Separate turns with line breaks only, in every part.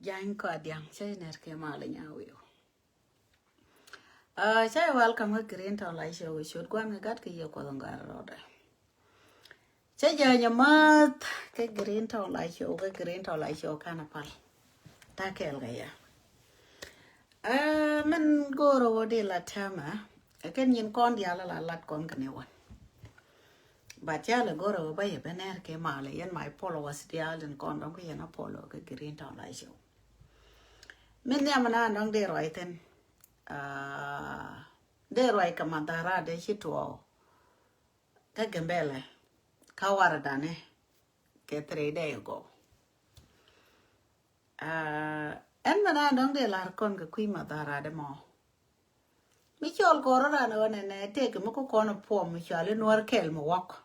Jang ko adiang chay ner ke mala nyawiyo. Chay welcome ga green to lai show shoot kwan ga gat ke yo ko ngar roda. Chay ja mat ke green to lai show kana pal. Ta kel ga ya. Men goro wodi la tama. Ken yin kon dia la lat kon kane wan. But ya le goro ba ye bener ke mala yen my followers dia len kon dong ke yen apollo ke green to lai show. Men ya mana dong de roi ten. De roi ka madara de chito ka gembele ka waradane ke 3 days ago. En mana dong de lar kon ka kui madara de mo. Mi chol koro ra no ne te ke mo ko kono pom mi chale Nuer kel mo wok.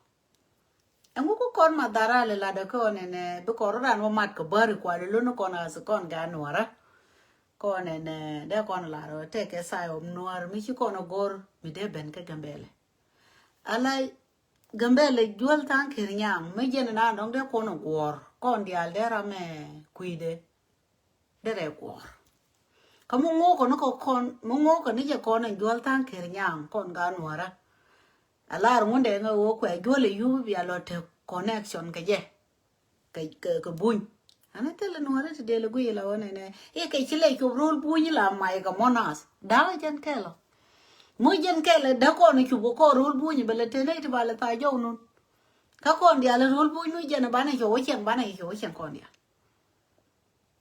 En ko kon madara le la de ko ne be koro ra no mat ko bar ko le no kono as kon ga Nuera. Con ne de con la ro te ke sai Nuer mi chi kono gor mi de ben ke gambele ala gambele jual tan kirnyang me jen na dong de kono gor kon dial de ra me kuide de re gor kamu ngo ko no kon mo ngo ko ni je kono jual tan kirnyang kon ga Nuera ala ro nde ngo wo ko jual yu bi alo te connection ke je ke buñ ana tele Nuera te de le gu la wona ne e ke chile ko rol buñ la mai ga monas da jen kelo mo jen kele da ko ne ko rol buñ bele te ne te bale ta jo nun ka kon dia le rol buñ nu jen ba ne jo chen ba ne jo chen kon dia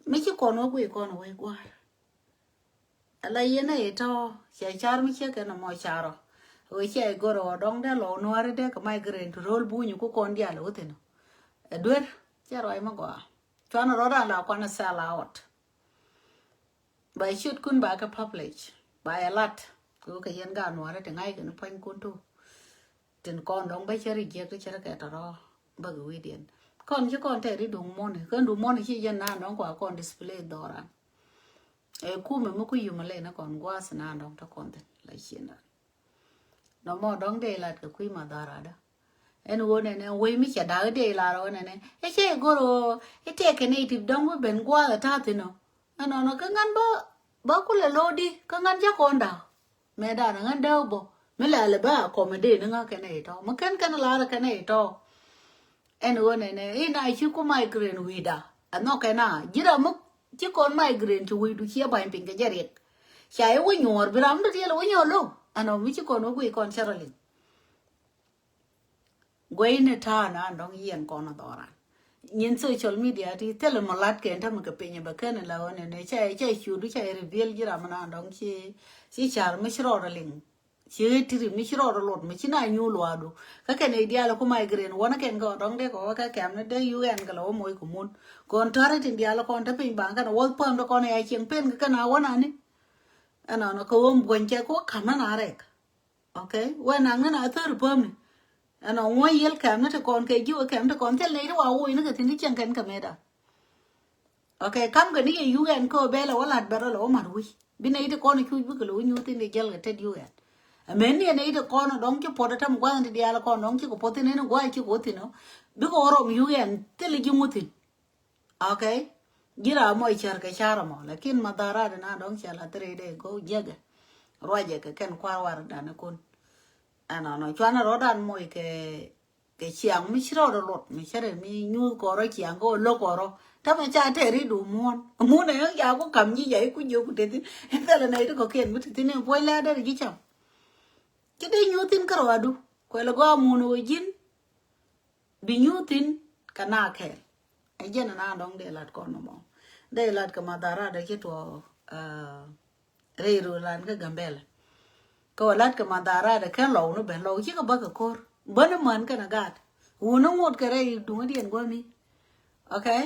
mi chi kon gu kon we gwa ala yene eto che char mi che ke no mo charo we che goro dong de lo Nuera de ka mai gren to rol buñ ko kon dia lo te no e dwer che roi ma gwa Chwana roda la kwana sell out. By shoot kun ba ka publish. By a lot. Ko ka yen ga Nuera te ngai ke no pan kun tu. Tin kon dong ba cheri je ke chera ka taro ba gu widien. Kon je kon te ri dung mon. Kon du mon chi yen na no kwa kon display dora. E ku me mo ku yuma le na kon gwa sana dong ta kon te la china. No mo dong de lat ka kui ma dara da. En wone ne we mi cha da de la ro ne e che goro e te ke native dong ben gwa la ta ti no no ka ngan ba ku le lodi ka ngan ja konda me da ngan da bo me la le ba ko me de nga ke ne to ma ken la ke ne to en wone ne e na chi ku migraine wi da no ke na jira mu chi kon migraine chu wi du chi ba pin ke jeret cha e wo nyor bram do ti le wo nyolo ano mi chi kon wo kon charolin Gwayne tana dong yen kono dora. Nyin social media ti tele malat ke nta mke penye bakene la one ne cha chudu cha reveal jira mana dong chi char mishro ling. Chi tiri mishro lot mi china nyulu adu. Ka ken idea la ko migraine wona ken go dong de ko ka kam ne de UN ka lo moy ko mun. Kon tare tin dia la kon ta pin bang ka wol pam do kon ai cheng pen ka na wona ni. Ana no ko bonche ko kama na rek. Okay? Wena ngana thur pam ni. Ano ngoy yel kam na te kon ke ju kam te kon tel nei wa oi na ke tin chen kan ka meda okay kam ga ni yu en ko bela wala bero lo mar wi bi nei te kon ku bu ko lo nyu tin de gel ga te yu en a men ni nei te kon dong ke poda tam gwa ndi dia la kon dong ke ko potin ne gwa ki ko tin no bi ko ro yu en te le ju mutin okay gira mo char ka chara mo lakin madara na dong chala 3 de go jega roje ka ken kwa war da na kon ano no chwana rodan moy ke chiang mi chro ro lot mi chere mi nyu ko ro chiang go lo ko ro ta me cha te ri du mon ne ya ko kam ji vậy ku ju ku te tin ta la nei ko ken mi tin ne poi la da ji cham ke de nyu tin ka ro du ko la go mun wo jin bi nyu tin kana ke e jen na dong de lat ko no mo de lat ka madara de ke to re ru lan ka gambela ko lat ka madara da kan lo no ben lo chi ka ba ka kor bana man ka na gat uno ngot ka re du dien go mi okay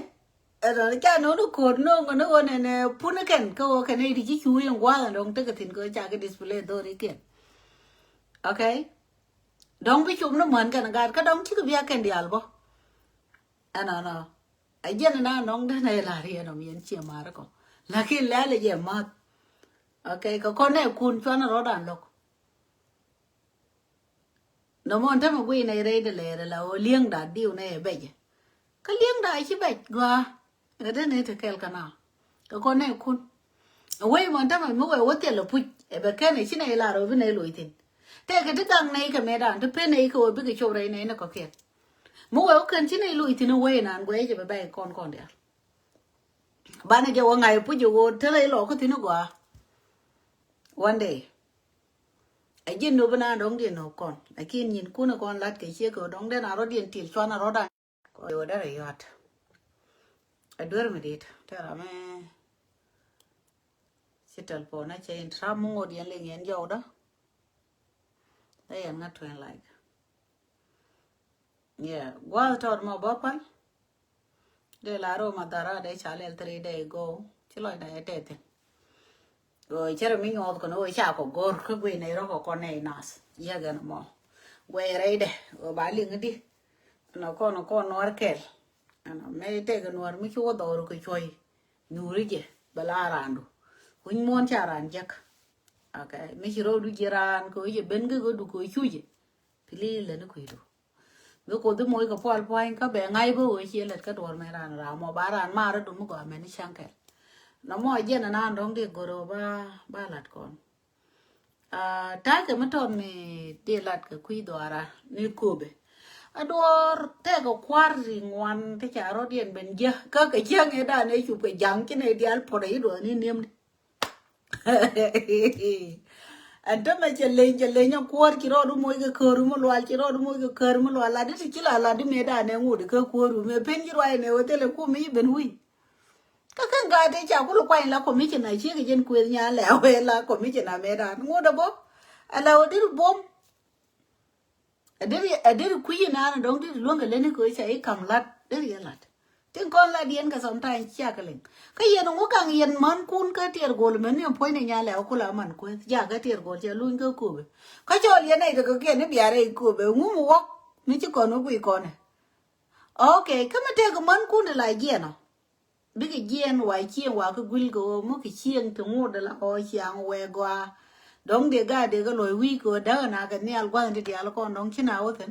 ero cha no no ko no ne puna ken ko ka ne di chi chu yang wa dong ta ka tin ko cha ka display do ri ken okay dong bi chum no man ka na gat ka dong chi ka bia ken di albo ana no ai jen na nong da ne la ri no mien chi ma ra ko la ki la le je ma okay ko ne kun cho na ro dan lok no mon ta ma gwi nei re de le la o lieng da diu ne be je ka lieng da chi be gwa de ne te kel kana con này kun quay mà ta mà mới quay quất tiền là pui bề cái này chỉ này là rồi bên này lùi tiền thế cái thứ tăng này cái mẹ đàn thứ bên này coi biết cái chỗ này nó có kia mới quay cái chỉ này lùi tiền nó quay nè quay cho bé con đấy bạn này cho ngày pui cho thế này lọ cái tiền nó qua one day ai dân nó bên nào đóng điện nó còn ai kia nhìn cú nó còn lát cái chiếc cái đóng điện nào đó điện tiền cho nó đó rồi đó là yết ai đuổi mình đi thế là mẹ chỉ telephone nó chơi ra mua điện lên hiện giờ đó đây anh ngắt thuyền lại yeah qua thọ mà bắp ăn để là rồi mà tara để trả lại 3 day go chỉ loại này tệ thế rồi chơi mình ngồi còn ôi chả có gor cái quỷ này nó có con này nas yeah gần mà quay đây đây rồi bán liền đi nó con nó kẹt nó mấy tệ cái nó mới chua đồ rồi cái chơi nhuri chứ bala randu kun mon charan jak okay me hiro du jiran ko ye ben go du ko chuje pili le no kuidu me ko du moy ko pal pain ka be ngai bo che let ka dor me ran ra mo baran ma ra du mo go me ni chanke no mo je na nan dong de goro ba lat kon ta ke ma ton me de lat ka kuidu ara ni ko be ador te ko kwari ngwan te cha ro dien ben je ka ke jang e da ne chu ke jang ke ne dial po dei do ni nem anh ta mà chơi lên nhau quạt chỉ rồi đúng mỗi cái cờ đúng một loạt chỉ rồi đúng mỗi cái cờ một loạt là đi chỉ là đi mẹ đàn này ngủ được cơ quạt rồi mẹ bên cái loài này ở đây là cô mấy bên hui các gái đấy chào có lúc quay là có mấy chuyện này chứ cái dân quê nhà lẻo về là có mấy chuyện này mẹ đàn ngủ đâu bố à là ở đây được bom ở đây được quý nào đó đi luôn cái lên cái cưới chạy cầm lát đấy là lát tiếng con là điên cả sống tay chia cái linh cái gì nó cũng càng yên man cún cái tiệt gol mình nhom phơi này nhà lẻo cô làm man quên giờ cái tiệt gol chơi luôn cái cùi cái chỗ liền này được cái này bịa đây cùi ngủ một góc mình chỉ còn nó quỳ con này ok cái mà cái man cún là gì nó biết cái gì nó vậy chiên qua cái gül của một cái chiên từ ngô đó là oi chiang que qua đóng để cái lối quy của đó là cái này qua thì dia là con đóng chứ nào thế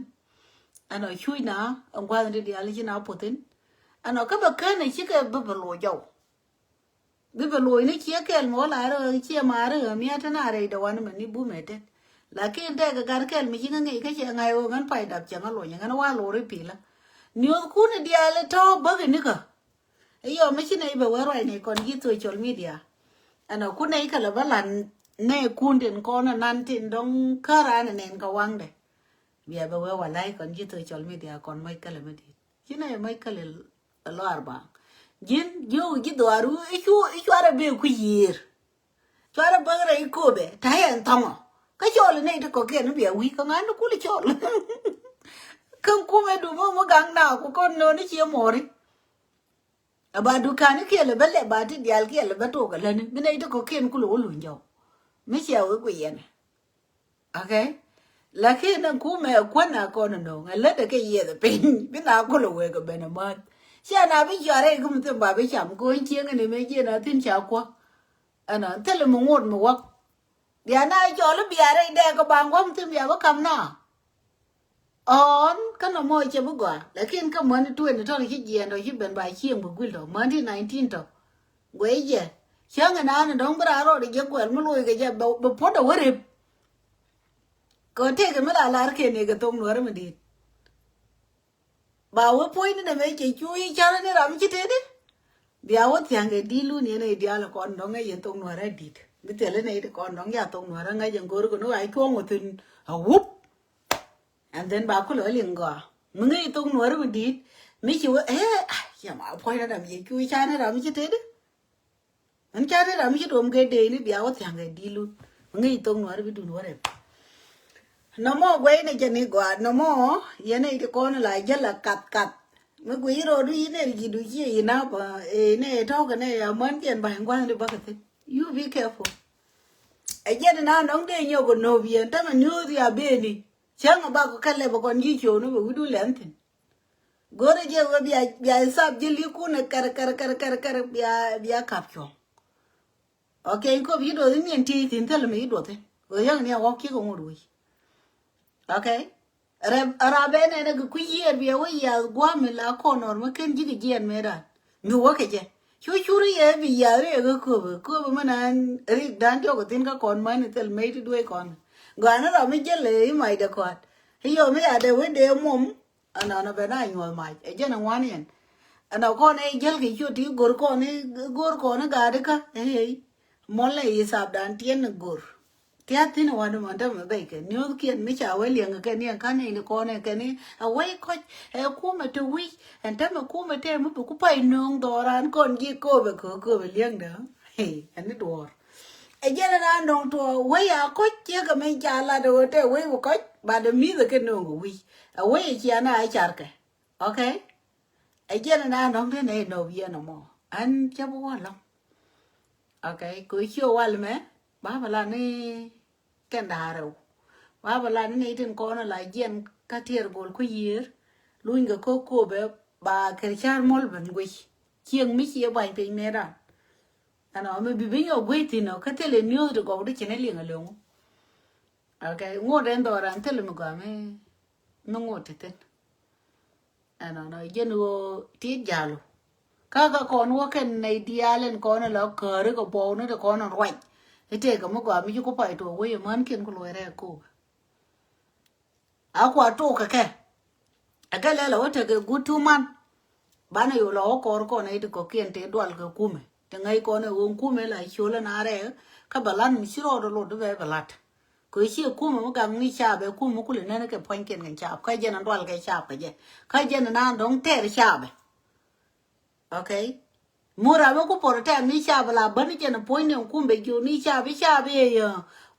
anh nói chui nào ông qua thì dia là chứ nào phụ tính anh nói các bậc cái này chỉ cái bậc lồi dầu bậc lồi này chỉ cái mỏ lại rồi chỉ mà rồi mi ở na rồi đâu anh mình đi bù mẹ thế là cái mình chỉ nghe cái chuyện ngày hôm ngắn phải đạp chẳng lồi nhưng nó qua lồi rồi pì là nhiều khu này dia là thao bậc cái nữa cơ ấy giờ mấy cái này bậc rồi này còn gì tôi chọn media anh nói khu này cái là vẫn là này khu tiền con là nan tiền đông khá ra này nên có quăng đấy bây giờ bậc lại còn gì tôi chọn media còn mấy cái là media cái này mấy cái là lo arba jin yo gido aru ichu ara be ku yir to ara bagara ikobe tayan tamo ka chol ne to ko ken be wi ka ngan ku le chol kan ku me du mo gang na ku kon no ni chi mori aba du kan ke le bele ba ti dial ke le ba to ka le ni ne to ko ken ku lo lu njo mi che o ku yen okay la ke na ku me ko na kon no ngale de ke ye de pin bi na ku lo we ka be na ma xe nào bây giờ đây không thể bảo bây giờ cô anh chiên cái này mấy kia là thiên chào qua anh nói thế là một ngột một quắc giờ này cho nó bịa đây đây có bằng quá không bịa có cầm nào on cái nó mồi chưa bước qua là khi cái món tuổi nó cho nó cái gì rồi chứ bên bài chiên một quyển rồi món thì 19 rồi quấy gì sáng ngày nào nó đóng bữa rồi để cho quẹt nó lùi cái gì bột phốt đầu rịp có thể cái mới là cái này cái tôm nữa mà đi bảo với point này mấy chị chui cho nó làm gì thế đấy bây giờ thì người đi luôn như này đi là con đó ngay giờ tông nó ra đi bây giờ này thì con đó nghe tông nó ra ngay giờ cô nó ai thua một thuyền whoop and then bà có lỡ liền gò mình ngay tông nó ra mình đi mấy chị ơi giờ mà point nó làm gì chui cha nó làm gì thế đấy anh cha nó làm gì đồm cái đề này bây giờ thì người đi luôn mình ngay tông nó ra bị đun nó đấy nó mò quay này cho nên quả nó mò vậy này thì con lại rất là cắt mấy quý rồi đi này gì đôi gì nào mà này thao cái này mấy tiền bảng quan được bao cái you be careful ấy giờ nó đóng đây nhiều con nô việt ta mà như thì à bên đi chẳng mà bao cái này bao con gì chỗ nó bị đuôi lén thế gọi là giờ bây sắp giờ liu con này cар bây cặp chồng ok có ví dụ như thế thì thế là mấy đồ thế rồi giờ này học kia cũng rồi okay rabe ne na ku yer bi wa ya gwa mi la ko nor ma ken jigi jen me da mi wa ke je Chu ri e bi ya re go ko ma nan ri dan jo ko tin ka kon ma ni tel me ti dwe kon ga na ra mi je le mai de ko yo me ya de we de mum ana be na nyo mai e je na wan yen ana ko ne jel ki chu ti gor ko ne ga de ka mo le yi sab dan tien gor tia tin wa no man da me be ke nyu ki mi cha we liang ke ni ka ni ko ne ke ni a we ko e ku me to wi en ta me ku me te mu ku pai nong do ran kon gi ko be liang da an ni do e je na nong to we ya ko che ka me cha la do te we ko ba de mi de ke no wi a we chi na ai char ke okay e je na nong te ne no bi no mo an cha bo wa lo okay ku chi wa le me ba la ni ken da ro wa ba la ni tin ko na la jen ka tier gol ku yir luin ga ko be ba ker char mol ban gwi chieng mi chi ba pe me da ana me bi yo gwi tin no ka tele news de go de chene li ngalo okay ngo den do ran tele mo ga me no ngo teten ana no jen wo ti jalo kaga kon wo ken nei dialen kon la kare ko bo ne ko na roi ite ga mo ga mi ko pa to we man ken ko lo re ko akwa to ka ke aga le lo te ga gutu man bana yo lo ko ne ko kien te dwal ga kume te ngai ko ne won kume la chola na re ka balan mi siro do lo do be balat ko shi kume mo ga ni cha be kume ku le ne ke pon ken ngan cha ka je na dwal ga cha ka je ka je na dong te cha be okay mura ba ku porta ni cha bala bani je na point ne kumbe jo ni cha be ya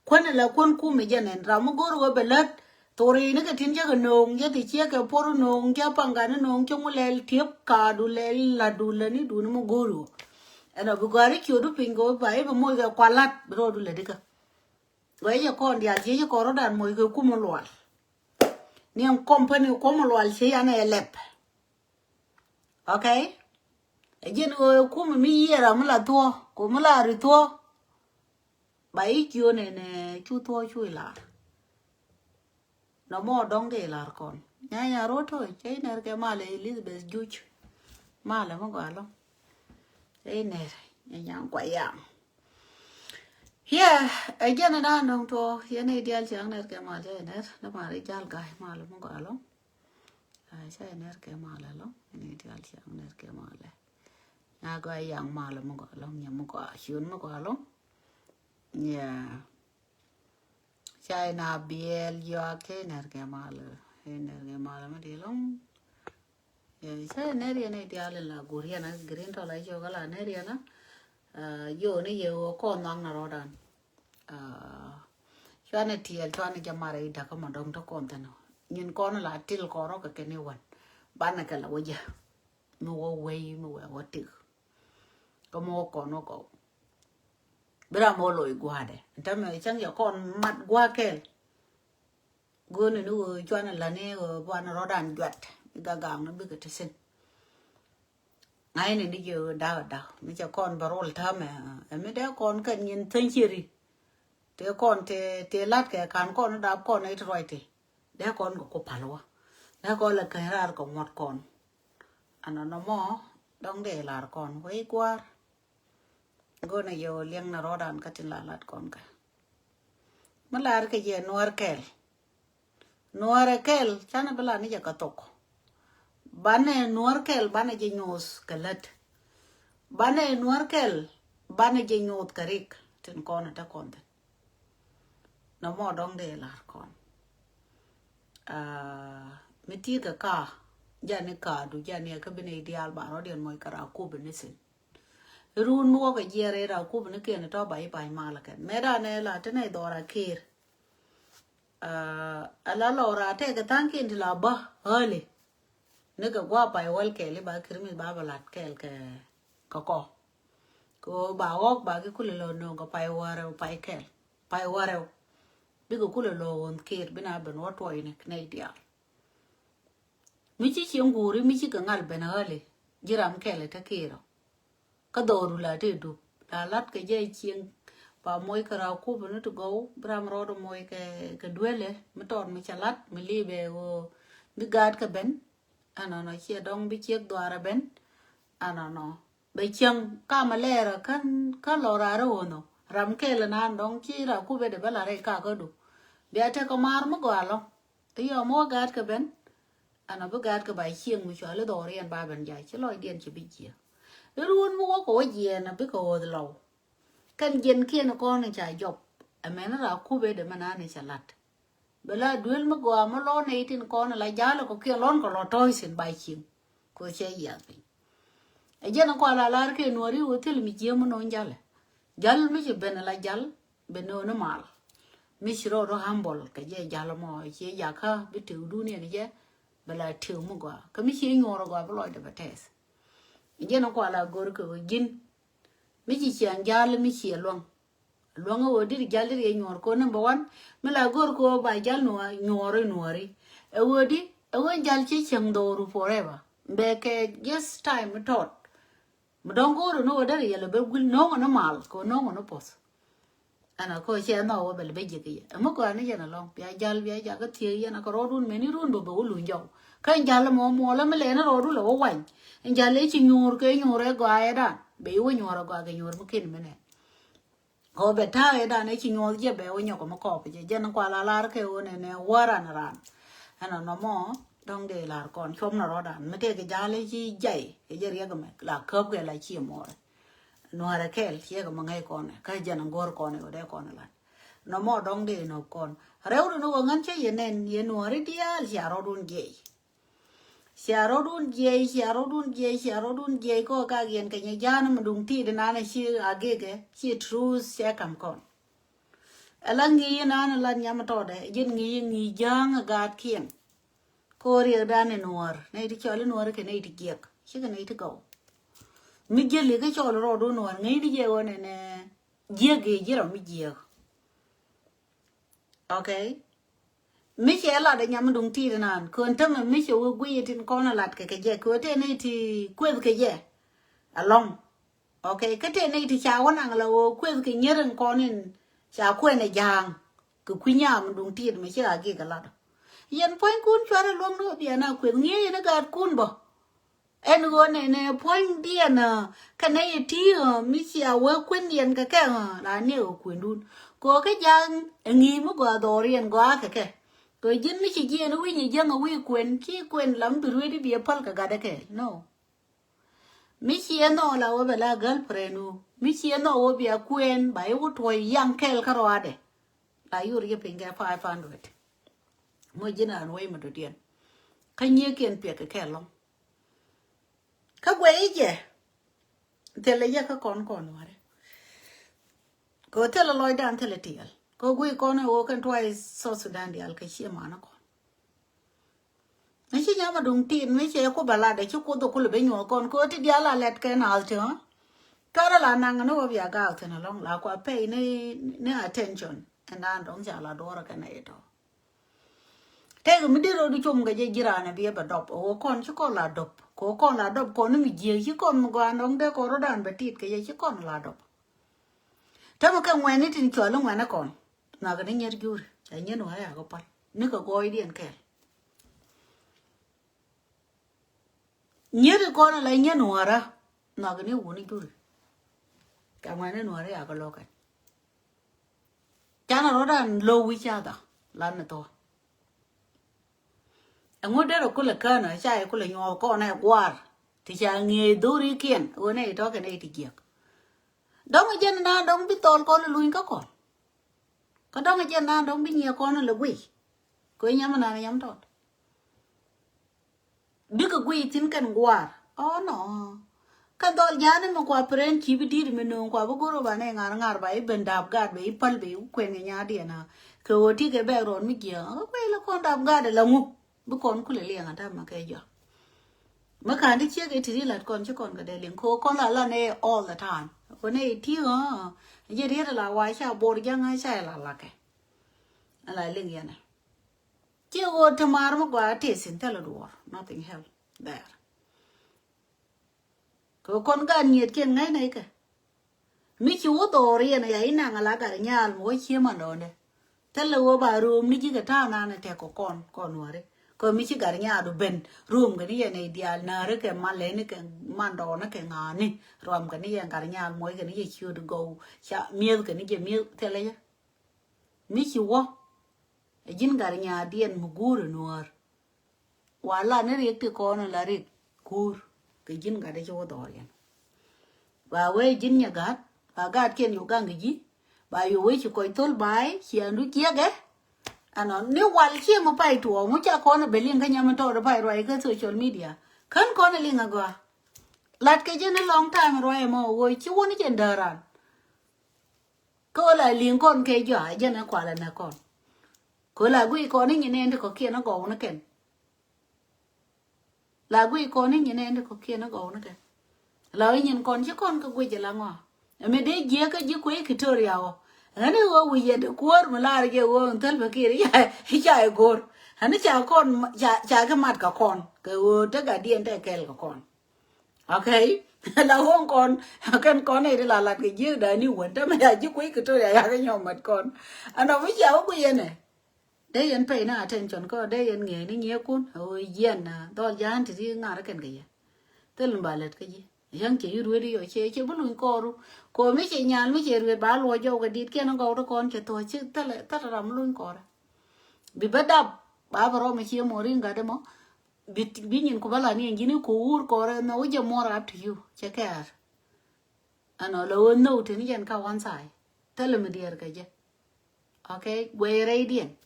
kwana la kon kume je ne ra mo gor go belat tori ne ka tin ja ga nong je ti che ka por nong ja panga ne nong cho mo le tiep ka du le la du le ni du mo goro ana bu gari kyo du pingo ba e mo ga kwalat ro du le dika we ya kon dia je ko ro dan mo ga ku mo lwal ni am company ko mo lwal che ya ne lep okay jen ku mi yera mo la to ko mo la ri to ba i kyo ne chu to chu la no mo dong de lar kon nya ro to che ne ke male Elizabeth Juch male mo galo e ne nya kwa ya yeah again na no to ye ne dial chang ne ke male ne na ma ri jal ga male mo galo ai che ne ke male lo ne dial chang ne ke male na go yang male mo galo nya mo ko shun mo galo yeah chai na biel yo ke ne ke male ne ke male ma di long sai ne ri ne dial la guria na green to la yo gala ne ri na yo ne yo ko nang na rodan cho nên tiel cho nên chama ra ida ka mandong to kon tano nyin kon la til ko ro ka kene wan bana ka la waja no wo we no wo ti ko mo ko no ko bra mo lo iguade ntame chang ya kon mat gwa kel go ne no cho nên la ne bana rodan jwat ga gang no bi ka tesen ai ne ni yo da mi cha kon barol ta me da kon ka nyin tan chiri te con te lat ke kan con da con ai roi te da con ko palwa da con la ke rar ko mot con ana no mo dong de lar con wei kwa go na yo liang na rodan ka tin la lat con ka malar ke je nuar kel chana bala ni ja ka tok bane nuar kel bane je nyos kalat bane nuar kel bane je nyot karik tin con ta con nó mò đong de là con mi ti ka ja ne ka du ja ne ka bene ideal ba ro den moy kara ku bene sin run mo ga jere ra ku bene ke ne to bai ma la ken me da ne la te ne do ra kir ala lo ra te ka tan kin la ba hale ne ka gwa bai wal ke le ba kirmi ba lat kel ke ko ba wok ba ke ku le lo no ga pai ware pai kel pai ware bigo kule lo on kir bina ben wato ine knedia michi chi nguri michi ka ngal ben hale jiram kele ta kiro ka doru la te du la lat ke je chieng pa moy kara ku ben to go bram rodo moy ke duele meton mi chalat mi libe o mi gad ka ben ana no chi dong bi chiek dwara ben ana no be chang ka malera kan lora ro no ram ke la nan dong chi ra ku be de bala re ka ko du be ate ko mar mo galo yo mo gat ka ben ana bu gat ka ba chieng mu cho le do rian ba ben ja chi loi dien chi bi chi ruon mo ko ye na bi ko de lo kan jen kia nó con này chả dọc à mẹ nó là khu về để mà ăn này chả lặt bây giờ đuôi mà gò mà lo này thì con là giá là có kia lon có lo trôi xin bài chim có chơi gì vậy ấy giờ nó qua là cái nuôi đi uống thì mình chia mà nó giá mình chỉ bên là giá bên nó mal mình chỉ rồi humble cái gì giá là mọi cái giá khác biết thiếu đu này cái gì bây giờ thiếu mà gò cái mình chỉ ngồi rồi gò bây giờ để test ấy giờ nó qua là gò cái gin mình chỉ chàng giá là mình chỉ luôn luang o dir jalri e nyor ko number 1 mala gor ko ba jal no nyori e wodi e won jal chi chang do forever be ke just time tot mdon go no dar yele be gul no no mal ko no pos ana ko che no wo be be jige mo ko ani jana long bia jal ga tie yana ko rodun meni run bo lu njaw kan jal mo la mele na rodu lo wan jal e chi nyor ke nyore go aeda be wo nyoro go ga nyor mo kin mene có bé thai đã này chỉ ngồi chơi bé ôi nhỏ có mà cọp chứ dân qua là cái ô này quá ran anh nó mò đông để là còn không nào đó đàn mấy cái giá lấy chi dày cái gì cái mà là khớp cái lại chi mò nó là cái chi cái mà ngay con này cái dân ngor con này ở đây con này nó mò đông để nó con rêu nó ngăn chơi vậy nên vậy nó đi đi xả rodun jay ko ka gen ka nyana mudung ti de nana shi agege shi true se kam kon alangi nana lan nyama to de jen ngi jang gat kien ko ri da ne nuor ne ti chole nuor ke ne ti giek shi ke ne ti go mi jeli ke chole rodun nuor ngi di je one ne giege jero mi giek okay mi che la de nyam dung ti nan kon tam mi che wo gui tin kon lat ke je ko te ne ti kwez ke je along okay ke te ne ti cha won ang la wo kwez ke nyeren konin cha kwe ne jang ku kunyam dung ti mi che age ka la yen point kun chware long no bi na kwez ngi ne ga kun bo en go ne point bi na ka ne ti mi che wo kwen yen ka ka la ne o kwen dun ko ke jang ngi mo go do rien go ke rồi dân mấy chị kia nó quý nhà dân ở quý quyền lắm từ quý đi bia phật cả gà đấy no mấy chị nó là ở bên là girlfriend mấy chị nó ở bia quyền bảy ô tuổi young kel cả rồi đấy là yêu cái tiền cái 500 mỗi dân là nuôi mà được tiền cái nhiều tiền bia cái kel lắm cái quấy chứ thế là giờ cái con rồi có thể là lôi đàn thế là tiền có quý con này ô kan tuai so Sudan đi al cái gì mà nó còn mấy chị nhà mà đồng tiền mấy chị có bà la để chú cô tôi có lẽ nhỏ con có thì dia là lẹt cái nào chứ cái đó là nàng nó bị gạo thì nó long là qua pay ne attention and anh đóng trả là đó cái này đó thế cái mình đi rồi đi chung cái gì ra này bây giờ đọc ô con chứ con là đọc con là đọc con nó bị gì chứ con mà quan đóng đây có đàn bật tít cái gì chứ con là đọc thế mà cái ngoài này thì chọn nó ngoài nó còn nào cái này nhớ chưa cái nhớ nó hay à có phải nếu có gọi điện kể nhớ được con là lấy nhớ nó ra nào cái này uống chưa cái ngoài này nó hay à có lo cái cha nó ra lâu với cha đó là nó to anh ngồi đây rồi có là cái này cha có là nhỏ con này qua thì cha nghe đôi kiên ở này đó cái này thì giặc đó mà dân na đó biết tol con là lui các con có đó mà dân na đó biết nhiều con là quỷ quỷ nhắm mà nào nhắm thôi biết cái quỷ tin cần qua nó cái đó giá này mà qua pren chỉ biết đi mình nung qua bố cô bạn này ngar vậy bên đạp gạt vậy pal vậy quen cái nhà đi na cái ô ti cái bè rồi mới kia quay là con đạp gạt là ngu bố con cứ lấy liền à mà cái gì mà cái đi chia cái thì là con chứ còn cái đây liền con là này all the time cái này thì giờ đi là vài sao bồi ra ngay sao là cái lại liền vậy này chưa có tham mà qua thì xin theo là đủ nothing else there con gan nhiệt kia ngay này cái mi chú tổ riêng này ấy nàng là cả nhà mỗi chia mà đồ này thế là bà room đi chứ cái thao nào này thì có con nữa đấy ko mi chi gar nya do ben room ga ni ye ne dial na re ke ma le ni ke man do na ke nga ni rom ga ni ye gar nya moy ga ni ye chu do go cha miel ga ni je miel tele ya mi chi wo jin gar nya dien mu gur nuor wala ne re ti ko na la re gur ke jin ga de jo do yen ba we jin nya gat ba gat ken yu gang ji ba yu we chi ko tol bai chi andu kia ge ano ni wal chi mo pai to mo cha ko na belin ga nya mo to pai roi ga social media kan ko na linga go lat ke jin long time roi mo wo chi woni jen daran ko la lin kon ke jo a jen kwa la na kon ko la gui ko ni ne ndi ko kia na go na ken la gui ko ni ne ndi ko kia na go na ken la yin kon chi kon ka gui je la ngo me de je ka ji ko Victoria o ani wo wi ye de ko mo la ge wo tel ba ki ya cha e gor ani cha kon cha ka mat ka kon ke wo te ga dien te kel ka kon okay la hong kon kan kon ne la la ke ji da ni won ta me ya ji ko Victoria ya ga nyom mat kon ano mi cha ko ye ne de yen pe na attention ko de yen nge ni nye kun o yen na do jan ti nga ra ken ge ye tel ba let ke ji yang che ru ri yo che bu lu ko ru ko mi che nyan mi che ru ba lo jo ga dit ke no go ro kon che to che ta le ta ram lu ko ra bi ba da ba ro mi che mo rin ga de mo bi nyin ko bala ni ngini ko ur ko ra no je mo ra to you che ka ano lo no te ni yen ka wan sai tel mi der ga je okay we radiant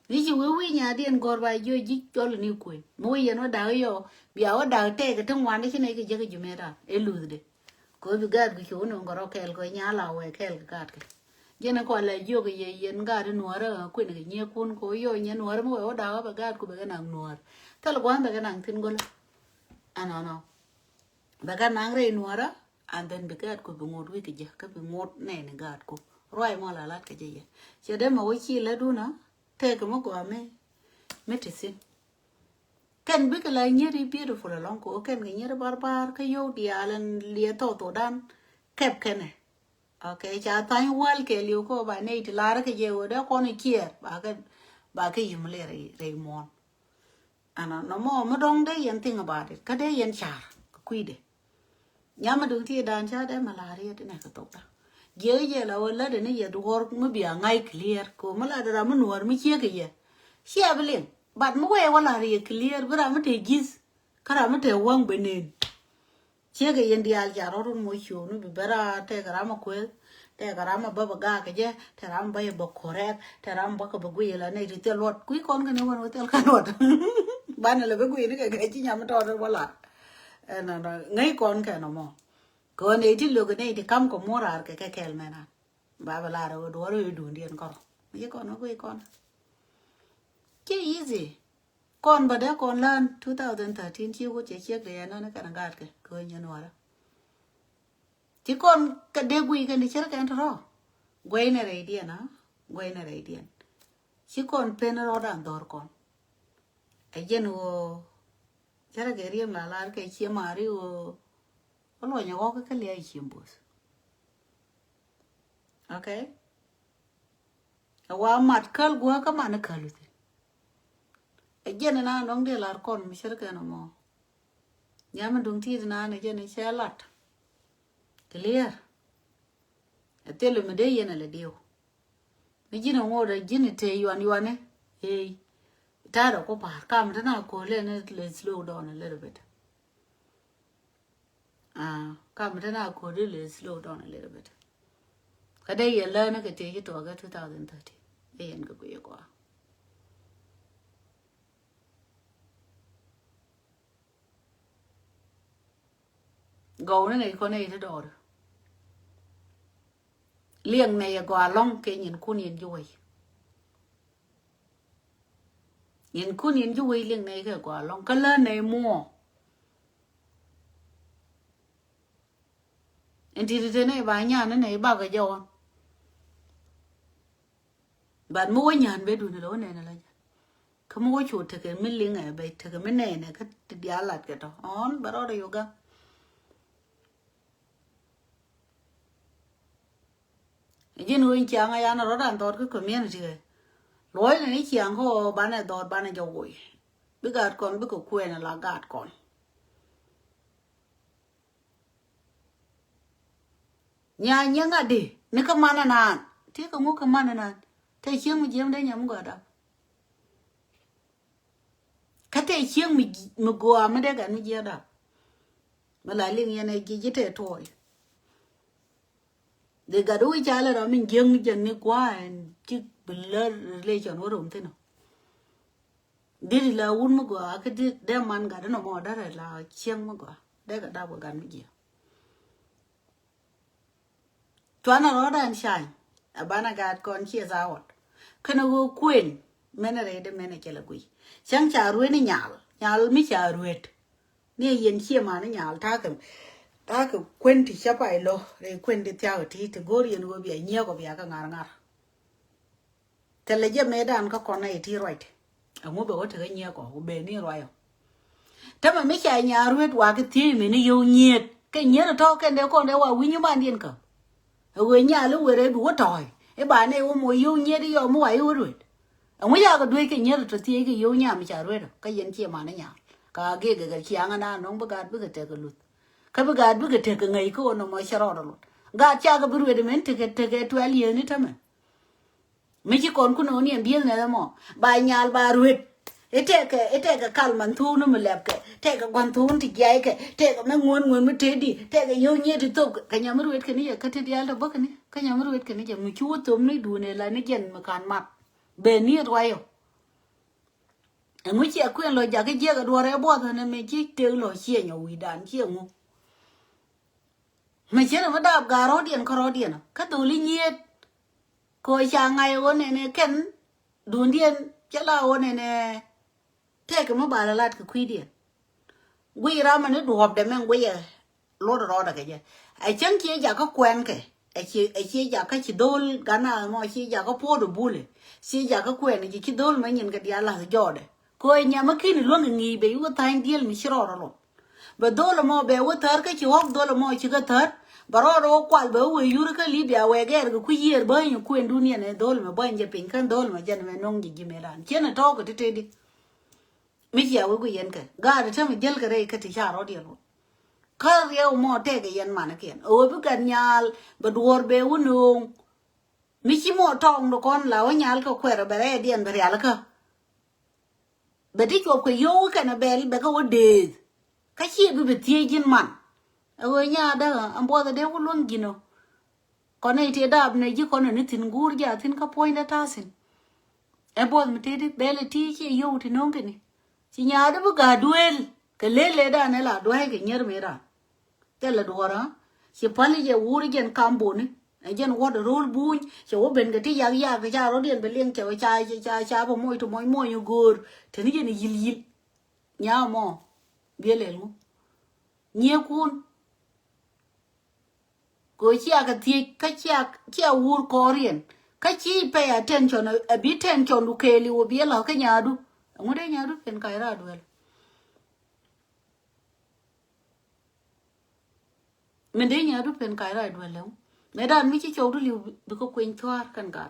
ni chi we nya dien gor ba yo ji tol ni ku mo ye no da yo bia wa da te ga tang wan ni ne ke je ke jumera e lu de ko bi gad gu chu no goro kel ko nya la we kel ga ke je na ko la yo ke ye yen ga de no ra ku ne nye kun ko yo nye no ra mo wa da ba gad ku be ga nang no tal gwan be ga nang tin gol ano no ba ga nang re no ra and then be gad ku be ngot wi ke je ka be ngot ne ne gad ku roi mo la lat ke je ye che de mo wi chi la du na te ko mo ko me te sin ken bi ka la nyeri beautiful long ko ken ga nyeri barbar ka yo dialan lie to dan kep kene okay cha tan wal ke liu ko ba nei ti lar ke je wo da ko ni kier ba ke yum le re mon ana no mo dong de yen ting about it ka de yen char ku de nyama dung ti dan cha de malaria de ne ka to da je la wala de ne ye do mo bi ngai clear ko mala da mo nuor mi che ke ye sia belin but mo we wala ri clear bra mo te gis kara mo te wang benen che ke yen dial ja ro mo chu no bi bra te kara mo ko te kara mo ba ga ke je te ram ba ye bo korek te ram ba ko ba gu ye la ne ri te lot ku kon ke ne won te ka lot ban le ba gu ni ke chi nyam to wala na ngai kon ke no mo ko ne ti lo ke ne ti kam ko mo ra ke kel mena ba ba la ro do ro du ndien ko ye kon ko ye kon ke easy con bà đã con lên 2013 chiêu của chị chiếc để nó cái gạt cái cười như nó đó chỉ con cái đế quỳ cái đi chết cái đó quay này đấy đi nó quay này đấy đi chỉ con pen nó đang đòi con ấy dân hồ chắc là cái riêng là cái chia mà đi hồ có loại nhỏ cái lìa chiêm bớt ok và mặt khơi quá cái mà nó khơi luôn jen na nong de lar kon mi sher kana mo nyama dung ti na ne jen che lat clear atelo me de yen le dio mi jina ngo de jini te yuan eh ta ro ko par kam ta na ko le slow down a little bit kam ta na ko le slow down a little bit ka de ye le na ke te to ga 2030 yen ga ku ye ko gấu này con này nó đỏ liềng này quả long cái nhìn cu nhìn vui liềng này cái quả long cái lên này mua anh thì thế này bà nhà nó này bao cái dầu bạn mua nhà bên đùi nó này là không mua chuột thì cái mình liềng này bây thì cái mình này cái dia lạt cái đó on bà đó yoga jin win chiang ya na rodan dor ko community loy ni chiang ho bana dor bana jo woi bi gad kon bi ko kwen la gad kon nya nga de ne ka mana nan ti ka ngu ka mana nan te chieng mi jem de nyam go da ka te chieng mi go ma de gan mi je da ma la ling ye ne ji te toy de ga do cha la min jeng mi jen ni kwa en chi blur relation wo rum te no diri la un mo go ka de man ga no mo da la chieng mo go de ga da bo gan mi je Tuana roda and shine. A banner guard con cheers out. Can I go queen? Menere de menachelagui. Shancha ruini yal. Yal micha ruet. Near yen cheer man yal takum. Takum quinty chapa lo. They quinty theaty to go and will be a near of Yakangar. Tell a jam made and cockona a tea right. And move over to the near go, be near royal. Tama micha and yaruet wag a team in a you near. Can you talk and they'll call their win your man dinka? Ở nhà lúc về đây bố tròi cái bà này ôm mùi yêu nhé đi ở mua yêu rồi ông ấy giờ có đuôi cái nhớ rồi thì cái yêu nhà mình trả rồi cái dân chia mà nó nhà cả cái chia ăn ăn nó bữa gạt bữa cái cái lụt cái bữa gạt bữa cái ngày cô nó mới xả rồi gạt cha cái bữa về mình cái 12 years nữa mà mấy chỉ còn cũng nó niệm biết này mà bà nhà bà rồi ete cái kalman thu nó mà lẹp cái quan thu thì dạy cái nó nguồn mới thế đi cái yêu nhé thì tốt cái nhà mới cái này cái thế đi là bớt cái nhà mới cái này mình chúa tôm này đùa này là nó dần mà càn mặt bền như vậy anh mới chỉ khuyên lời giả cái cái đùa ra bỏ thôi nên mình chỉ tiêu lời chia nhau uy đàn chia ngu mình chỉ là mới đạp gà rót điện cái tủ linh nhiệt coi chàng ngày ôn này kén đùn điện chắc là ôn này thế cái mà bà là cái quy điện quy ra mà nó đùa để mình quy lót đó cái gì ai chẳng kia giờ có quen cái ai chia giờ cái chỉ đôi cái nào mà chia giờ có po đồ bule chia giờ có quen cái chỉ đôi mà nhìn cái dia là gió đấy coi nhà mà khi luôn cái nghỉ bé có thay điel mình xịt rồi và đôi là mà bé có thở cái chỉ học đôi là mà chỉ có thở bảo rồi quạt bé với yur cái libya về cái quy gì bởi những quen dunia này đôi mà bởi những pin kan đôi mà dân mà nông gì gì làm chứ nó to cái thế đi mấy chị ở cái yên cái gà thì sao mà dėl cái này cái thì sao rồi luôn cái riêu mò thế cái yên mà nó kiện ở bên cạnh nhà bà đuổi bé uốn nung mấy chị mò trồng nó con là ở nhà cái khỏe rồi bé điên bé là cái bé đi chụp cái yêu cái nó bé bé có đề cái gì bị thiê trên mặt ở nhà đó anh bao giờ đều có luôn gì nó con này thì đạp này chứ con này nó thìn gùi ra thìn cái point đó ta xin em bao giờ mình thấy bé là thiê chứ yêu thì nó cái này chỉ nhà đó bữa gà duel cái lê đó này là đuôi cái nhớ mày ra thế là đuôi đó chỉ phải là giờ uống cái cambo này giờ nó có roll bún chỉ có bên cái tí giang cái cha nó điền bên liên chợ cha vào môi tụi môi như gùi thế này giờ này yil nhà mà biết liền luôn nhiều con coi cái thì cái uống Korean cái chi pay attention a bit attention lúc cái liu biết là cái nhà đó ông ấy nhà đó bên cái ra đuôi mình đấy nhà đó bên cái ra đuôi luôn mấy đàn mấy chị cháu đó liu bị có quên thoa căn cả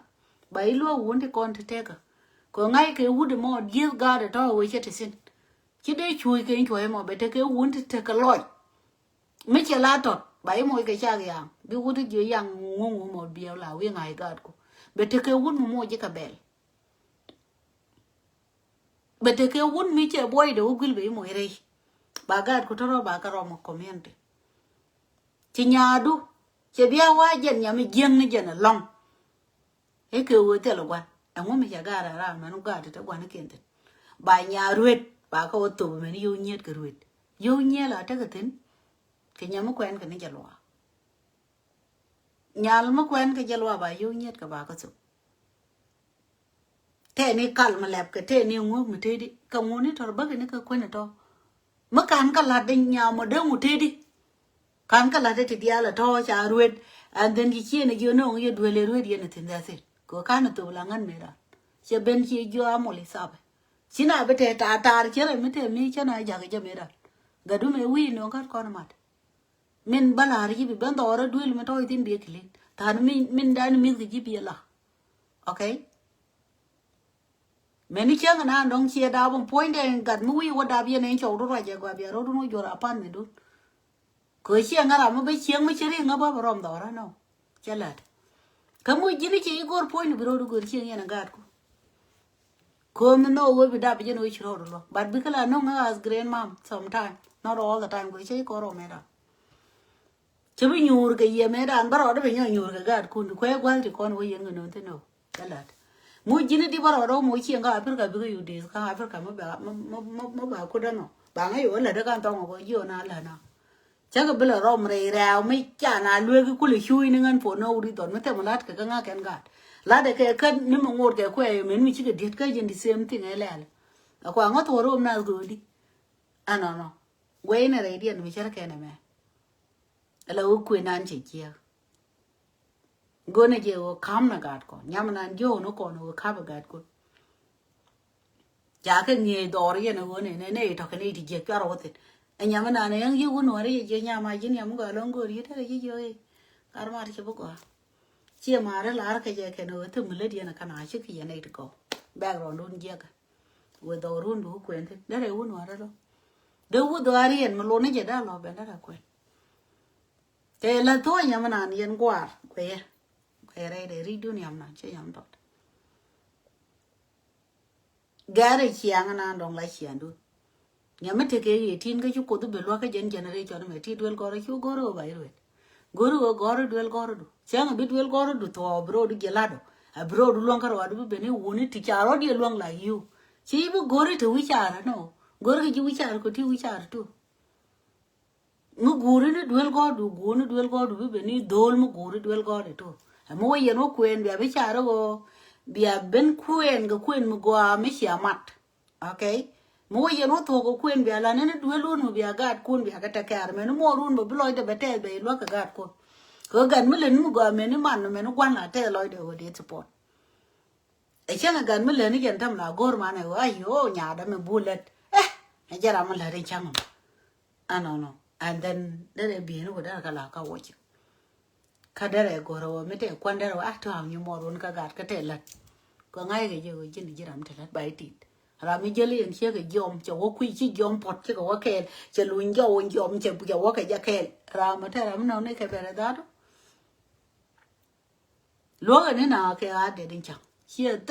bảy lúa uốn thì con thì thế cả có ngay cái uốn thì mà điêu ga để đó với chết xin chứ đấy chui mà bây giờ cái uốn thì thế cái lòi mấy chị la tọt bảy mỗi cái cha cái hàng bị uốn thì dưới hàng ngu một biếu là với ngày gạt cô bây giờ cái uốn mà mua chỉ cả bèl bây giờ cái uốn mấy chị boy đâu quên bị mỗi đây bà gạt cô thằng bà cái rau một comment chỉ nhà đu chỉ biết qua dân nhà mình dân này dân là long cái kêu với thế là quan ông ấy mình chỉ gạt ra mà nó gạt thì quan nó kiện thế bà nhà ruột bà có tụ mình yêu nhiệt cái ruột yêu nhiệt là cái tính cái nhà mới quen cái này chả loa nhà mới quen cái chả loa bà yêu nhiệt cái bà có tụ thế này cල් mà lẹp cái thế này ngô mà thế đi cầm ngô này thôi bớt cái này cái quen là to mất cắn cái là đinh nhà mà đeo một thế đi cắn cái là thế thì dia là to chả ruột and then cái chia này nó ông ấy đuổi lên ruột đi này thì ra thế có cái nó tụ là ngăn mày ra chỉ bên kia vô amo li sao chỉ nào bên thế ta chứ lại mới thế mi chứ nào giờ cái cho mày ra gà đu mày uy nó cắt con mặt mình bala ri bi ban đó đuổi mà thôi tin biết lên thằng mình đang mình cái gì biết là ok many chang na dong chia da bon point and got mu what da bien en cho ro ja gwa bia ro no jo ra pan me du ko chia ngara mo be chiang me chiri ngaba rom da ra no chalat kamu jini chi gor point bro du gor chiang yana gat ko no wo bi da bi no chiro ro but because no as grandmom sometime not all the time ko chi ko ro me da chứ bây nhur cái gì mấy đàn bắt đầu nó phải nhur cái gạt cùn khoe quan thì con với những người nói thế nào cái là mỗi chỉ đi bắt đầu đâu mỗi chuyện cái phải cái gì đi cái phải cái mới bảo cô đó nó bạn ấy ở là đó cái tao có nhiều na là nào chắc cái bây giờ rom rề rào mấy chả nào lưỡi cái cùi chui nên ngân phổ nâu đi tuần mấy thằng mà lát cái ngã cái gạt lát để cái cân nếu mà ngồi cái khoe mình chỉ cái điệt cái gì đi xem thì ngay lẹ à qua ngót thua rom nào rồi đi à nó quay này đấy điện mình chắc cái này mẹ là u quên ăn chỉ chia gone je o kam na gat ko nyam nan jo no ko no ka ba gat ko ja ke ngi dor ye no ne ne to ke ni ti je ka ro te nyam na ne yang yu no re je nyam ma jin nyam ga long go ri ta je jo e kar ma ri bu ko chia ma re la ke je ke no te mu le di na kana chi ki ne ti ko background un je ka we do run du kwen te de re u no re lo de u do ari en mo lo ne je da lo be na kwen te la to nyam na ni en gwar kwe re để ri du nyam na che yam dot gare chiang na dong la chiang du nyam te ke ye tin ga chu ko du belwa ka jen generation me ti duel gore chu goro ba iro goro duel goro du chiang bi duel goro du to bro du gelado a bro du long karo du be ni woni ti charo di long la yu chi bu gore to wi chara no gore ki wi chara ko ti wi chara tu mu gore ni duel go du be ni dol mu gore duel go to mo ye no kwen bia bi charo go bia ben kwen go kwen mo go me sia mat okay mo ye no to go kwen bia la ne duel lu no bia gat kun bia ka ta kar me no mo run bo bloy de betel be lo ka gat ko gan me len mo go me ni man me no kwan la te loy de ho de support e chen gan me len ni gen tam la gor ma ne wa yo nya da me bullet e jara ma la re chang no and then there be no go da ka la ka wo kadere goro mete kwandere ato am ni morun ka gat ka telat ko ngai ge je jin jiram telat bai tit rami jeli en che ge jom che wo kui chi jom pot che ko ke che luin jo won jom che bu wo ke ja ke ram te ram no ne ke bere da lo ne na ke a de din chang che